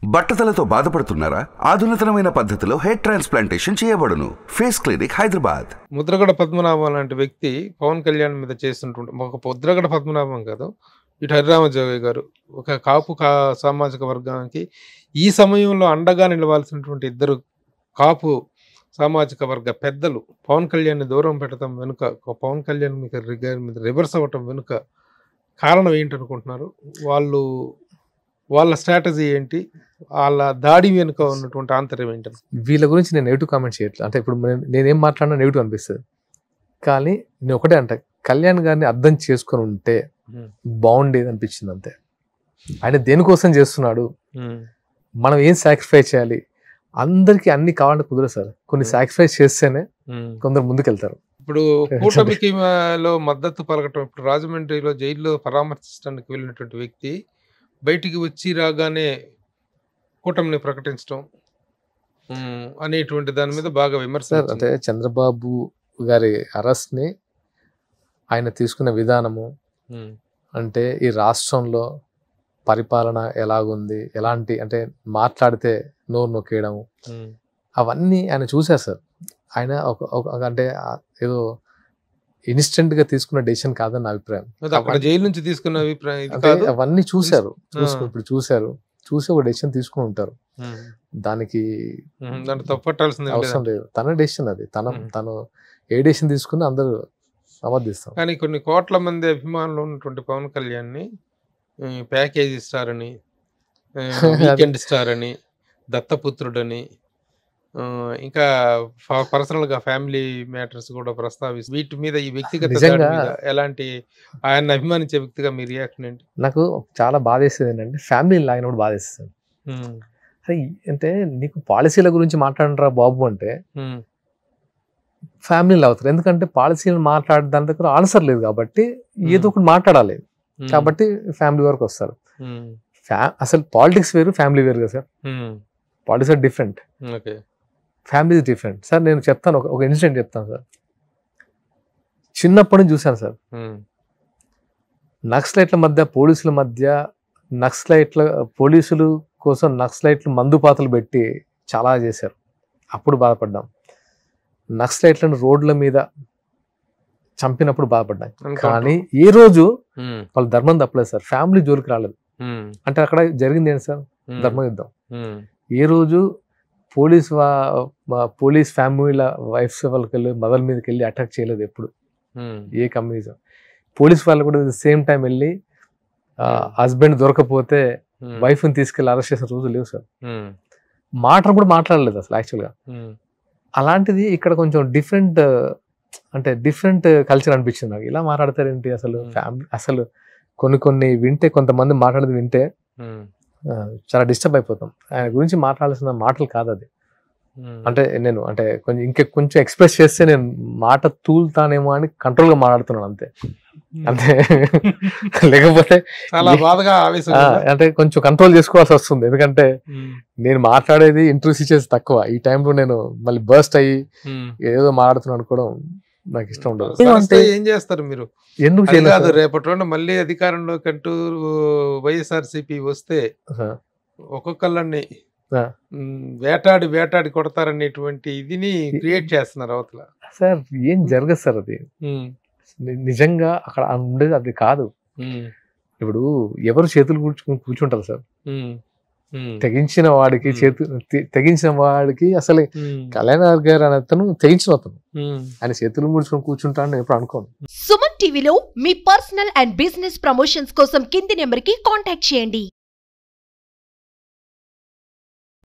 బట్టతలతో బాధపడుతున్నారా? ఆధునితనమైన పద్ధతిలో హెయిర్ ట్రాన్స్ప్లాంటేషన్ చేయబడును. Face clinic, Hyderabad. ముద్రగడ పద్మనాభం లాంటి వ్యక్తి పవన్ కళ్యాణ్ మీద చేస్తుంటుంటే, ఒక ముద్రగడ పద్మనాభం కాదు, ఇటు హరిరామజోగి గారు ఒక కాపు సామాజిక వర్గానికి ఈ సమయంలో అండగా నిలవాల్సినటువంటి ఇద్దరు కాపు సామాజిక వర్గ పెద్దలు పవన్ కళ్యాణ్ దూరం పెట్టడం వెనుక, పవన్ కళ్యాణ్ మీద రివర్స్ అవ్వటం వెనుక కారణం ఏంటనుకుంటున్నారు? వాళ్ళ స్ట్రాటజీ ఏంటి? వాళ్ళ దాడి వెనుక ఉన్నటువంటి ఆంతర్యం ఏంటని? వీళ్ళ గురించి నేను నెగిటివ్ కామెంట్ చేయట్లేదు. అంటే ఇప్పుడు నేనేం మాట్లాడినా నెగిటివ్ అనిపిస్తుంది. కానీ నేను ఒకటే అంటే, కళ్యాణ్ గారిని అర్థం చేసుకొని ఉంటే బాగుండేది అనిపించింది అంతే. ఆయన దేనికోసం చేస్తున్నాడు, మనం ఏం సాక్రిఫైస్ చేయాలి, అందరికీ అన్ని కావాలంటే కుదరదు సార్. కొన్ని సాక్రిఫైస్ చేస్తేనే కొందరు ముందుకెళ్తారు. ఇప్పుడు కూటమికి మద్దతు పలకటం, ఇప్పుడు రాజమండ్రిలో జైల్లో పరామర్శించడానికి వెళ్ళినటువంటి వ్యక్తి బయటికి వచ్చి రాగానే కూటమిని ప్రకటించడం అనేటువంటి దాని మీద బాగా విమర్శ. అంటే చంద్రబాబు గారి అరెస్ట్ ని ఆయన తీసుకున్న విధానము, అంటే ఈ రాష్ట్రంలో పరిపాలన ఎలాగుంది, ఎలాంటి అంటే మాట్లాడితే నోరు నొక్కేయడము, అవన్నీ ఆయన చూశారు సార్. ఆయన అంటే ఏదో ఇన్స్టెంట్ గా తీసుకున్న డెసిషన్ కాదని నా అభిప్రాయం. జైలు నుంచి తీసుకున్న అభిప్రాయం అవన్నీ చూశారు. ఇప్పుడు చూసి ఒక డెసిషన్ తీసుకుని ఉంటారు. దానికి తప్పట్టాల్సింది అవసరం లేదు. తన డెసిషన్ అది. తను ఏ డెసిషన్ తీసుకుని అందరూ సమర్థిస్తాం. కానీ కొన్ని కోట్ల మంది అభిమానులు ఉన్నటువంటి పవన్ కళ్యాణ్ ని ప్యాకేజీ స్టార్ అని, వీకెండ్ స్టార్ అని, దత్తపుత్రుడని, ఇంకా పర్సనల్ గా ఫ్యామిలీ మ్యాటర్స్ కూడా ప్రస్తావిస్తారు. వీటి మీద ఈ వ్యక్తిగత ఎలాంటి ఆయన అభిమానించే వ్యక్తిగా మీ రియాక్షన్ ఏంటి? నాకు చాలా బాధ వేసేది ఏంటంటే, ఫ్యామిలీ లాగినప్పుడు బాధ వేస్తుంది. అంటే నీకు పాలసీల గురించి మాట్లాడరా బాబు అంటే ఫ్యామిలీలు అవుతారు. ఎందుకంటే పాలసీలు మాట్లాడే దాని దగ్గర ఆన్సర్ లేదు కాబట్టి ఏదో ఒకటి మాట్లాడాలి కాబట్టి ఫ్యామిలీ వరకు వస్తారు. అసలు పాలిటిక్స్ వేరు, ఫ్యామిలీ వేరు కదా sir. Politics are different, family different sir. నేను చెప్తాను, ఒక ఇన్సిడెంట్ చెప్తాను సార్. చిన్నప్పటి నుంచి చూశాను సార్. నక్సలైట్ల మధ్య పోలీసుల మధ్య, పోలీసులు కోసం నక్సలైట్లు మందుపాతలు పెట్టి చాలా చేశారు. అప్పుడు బాధపడ్డాం. నక్సలైట్లను రోడ్ల మీద చంపినప్పుడు బాధపడ్డాం. కానీ ఏ రోజు వాళ్ళు ధర్మం తప్పలేదు సార్. ఫ్యామిలీ జోలికి రాలేదు. అంటే అక్కడ జరిగింది ఏంటి సార్? ధర్మ యుద్ధం. ఏ రోజు పోలీస్ ఫ్యామిలీల వైఫ్స్ వాళ్ళకి వెళ్ళి, మదర్ మీదకి వెళ్ళి అటాక్ చేయలేదు ఎప్పుడు ఏ కమ్యూనిజం. పోలీస్ వాళ్ళు కూడా సేమ్ టైం వెళ్ళి హస్బెండ్ దొరకపోతే వైఫ్ ని తీసుకెళ్లి అరెస్ట్ చేసిన రోజు లేవు సార్. మాటలు కూడా మాట్లాడలేదు అసలు యాక్చువల్గా. అలాంటిది ఇక్కడ కొంచెం డిఫరెంట్ కల్చర్ అనిపించింది నాకు. ఇలా మాట్లాడతారేంటి అసలు? ఫ్యామిలీ అసలు కొన్ని వింటే, కొంతమంది మాట్లాడేది వింటే చాలా డిస్టర్బ్ అయిపోతాం. ఆయన గురించి మాట్లాడాల్సిన మాటలు కాదు అది. అంటే నేను కొంచెం ఎక్స్ప్రెస్ చేస్తే నేను మాట తూలుతానేమో అని కంట్రోల్ గా మాట్లాడుతున్నాను అంతే. లేకపోతే చాలా బాధగా అంటే కొంచెం కంట్రోల్ చేసుకోవాల్సి వస్తుంది. ఎందుకంటే నేను మాట్లాడేది ఇంటర్వ్యూస్ ఇచ్చేసి తక్కువ. ఈ టైంలో నేను మళ్ళీ బర్స్ట్ అయ్యి ఏదో మాట్లాడుతున్నాను అనుకోవడం నాకు ఇష్టం ఉండదు. ఏం చేస్తారు మీరు? ఎందుకు చేయలేదు? రేపటి రోజున మళ్ళీ అధికారంలో కంటూ వైఎస్ఆర్సీపీ వస్తే ఒక్కొక్కళ్ళని వేటాడి కొడతారనేటువంటి ఇదిని క్రియేట్ చేస్తున్నారు అవతల. సార్ ఏం జరగదు సార్. అది నిజంగా అక్కడ ఉండేది అది కాదు. ఇప్పుడు ఎవరు చేతులు కూర్చుంటారు సార్? తెగించిన వాడికి అసలు కళ్యాణ్ గారు అనే అతను తెగించిన అతను. ఆయన చేతులు ముడుచుకొని కూర్చుంటానని ఎప్పుడు అనుకోను. సుమన్ టీవీలో మీ పర్సనల్ అండ్ బిజినెస్ ప్రమోషన్స్ కోసం కింది నెంబర్ కి కాంటాక్ట్ చేయండి.